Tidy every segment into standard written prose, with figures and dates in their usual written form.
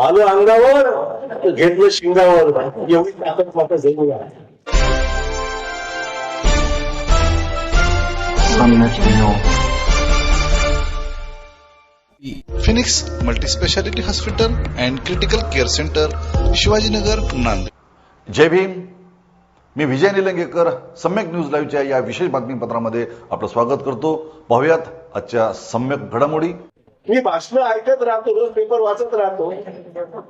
आलो अंगावर घेतलं शिंगावर, एवढी ताकद मात्र जरूर आहे. Phoenix multispeciality hospital and critical care centre, Shivajinagar, Nanded. Jai Bhim. मी विजय निलंगेकर. सम्यक न्यूज लाईव्हच्या या विशेष बातमीपत्रामध्ये आपलं स्वागत करतो. पाहुयात आजच्या सम्यक घडामोडी. मी भाषण ऐकत राहतो, रोज पेपर वाचत राहतो.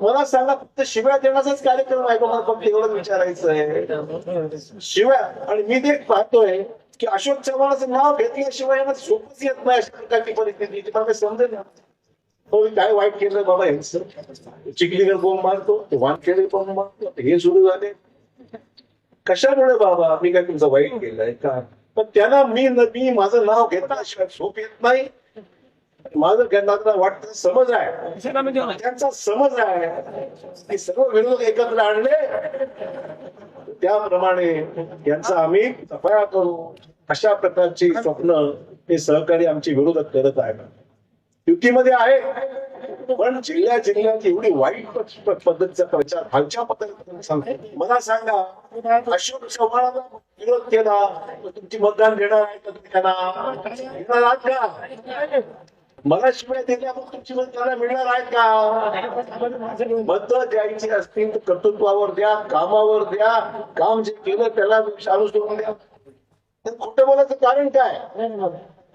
मला सांगा, फक्त शिव्या देण्याचाच कार्यक्रम आहे का? मला फक्त एवढंच विचारायचं आहे. शिव्या. आणि मी ते पाहतोय की अशोक चव्हाणाचं नाव घेतल्याशिवाय यांना सोपच येत नाही अशा प्रकारची परिस्थिती. मला काही समजेल ना, काय वाईट केलं बाबा यांचं. चिखलीकर बोंब मारतो, वानखेडे बोंब मारतो, हे सुरू झाले. कशामुळे बाबा? मी काय तुमचं वाईट केलंय का? पण त्यांना मी माझं नाव घेतल्याशिवाय झोप येत नाही. माझं त्यांना वाटतं समज आहे, त्यांचा समज आहे की सर्व विरोधक एकत्र आणले त्याप्रमाणे यांचा आम्ही सफाया करू. अशा प्रकारची स्वप्न हे सहकारी आमचे विरोधक करत आहेत. युतीमध्ये आहे, पण जिल्ह्यात एवढी वाईट पद्धतीचा प्रचार खालच्या पद्धतीने सांगतो. मला सांगा, अशोक चव्हाणाला विरोध केला, तुमची मतदान देणार आहे का? तुम्ही त्यांना घेणार आहात का? मला शिवाय दिल्या मग तुमची मतदान मिळणार आहेत का? मत द्यायची असतील तर कर्तृत्वावर द्या, कामावर द्या. काम जे केलं त्याला चालू सोडून द्या. खोटं बोलायचं कारण काय?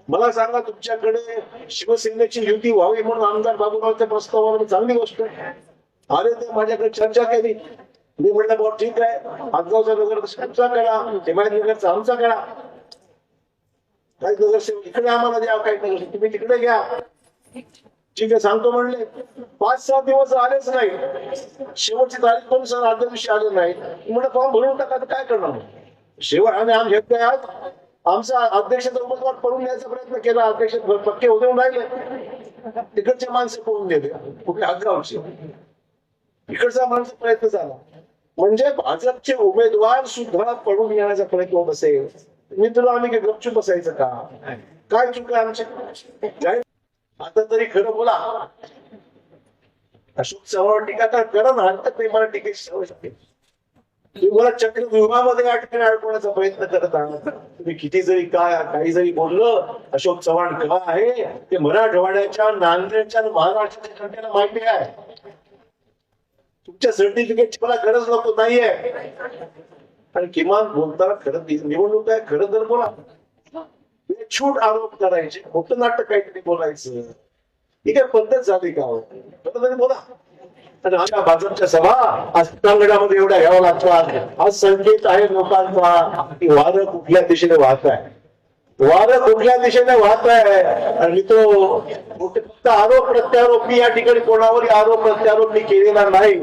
मला सांगा, तुमच्याकडे शिवसेनेची युती व्हावी म्हणून आमदार बाबूरावच्या प्रस्तावावर चांगली गोष्ट आले, ते माझ्याकडे चर्चा केली. मी म्हटलं बाबा ठीक आहे, हातगावचा नगर आमचा करा, हिमायतनगरचा आमचा करा. काही नगरसेवक इकडे आम्हाला द्या, काही नगरसेवक तुम्ही तिकडे घ्या. ठीक आहे सांगतो म्हणले. 5-6 दिवस आलेच नाही. शेवटची तारीख पण सर आदल्या दिवशी आले नाही. म्हणलं फॉर्म भरून टाका, काय करणार? शेवट आम्ही घेतले आहात. आमचा अध्यक्षाचा उमेदवार पळून द्यायचा प्रयत्न केला. अध्यक्ष पक्के होऊन राहिले. तिकडचे माणसं पळून गेले, कुठे हक्कावरचे. इकडचा माणसं प्रयत्न झाला. म्हणजे भाजपचे उमेदवार सुद्धा पळून येण्याचा प्रयत्न होत असेल. मी तुला आम्ही गपचूप बसायचं का? काय चुक आहे आमच्या? आता तरी खरं बोला. अशोक चव्हाण टीका करा ना, ते मला टीकेची सवय लागेल. तुम्ही मला चक्रव्यूहामध्ये अडकवण्याचा प्रयत्न करत आहात. तुम्ही किती जरी काही जरी बोललं, अशोक चव्हाण का आहे ते मराठवाड्याच्या, नांदेडच्या आणि महाराष्ट्राच्या जनतेला माहिती आहे. तुमच्या सर्टिफिकेटची मला गरज नको नाहीये. आणि किमान बोलताना खरं निवडणूक आहे, खरं तर बोला. छूट आरोप करायचे, खोटं नाटक काहीतरी बोलायचं, ही काय पद्धत झाली का? तरी बोला. आणि आमच्या भाजपच्या सभा अस्तांगणामध्ये एवढ्या घ्याव्या लागतात. आज संकेत आहे लोकांचा की वारं कुठल्या दिशेने वाहत आहे, वारं कुठल्या दिशेने वाहत आहे. आणि तो फक्त आरोप प्रत्यारोप, मी या ठिकाणी कोणावरही आरोप प्रत्यारोप मी केलेला नाही.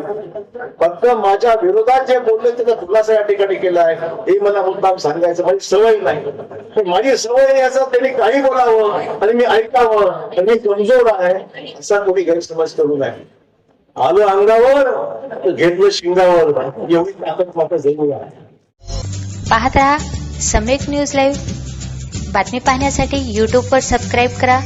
फक्त माझ्या विरोधात जे बोलले त्याचा खुलासा या ठिकाणी केला आहे, हे मला मुद्दाम सांगायचं. माझी सवय नाही, माझी सवय याचा त्यांनी काही बोलावं आणि मी ऐकावं आणि मी कमजोर आहे असा कोणी गैरसमज करू नये. आलो अंगावर घेतलं शिंगावर, एवढी ताकद मात्र जरूर आहे. पाहत रहा सम्यक न्यूज लाईव्ह. बातमी पाहण्यासाठी YouTube वर सबस्क्राईब करा.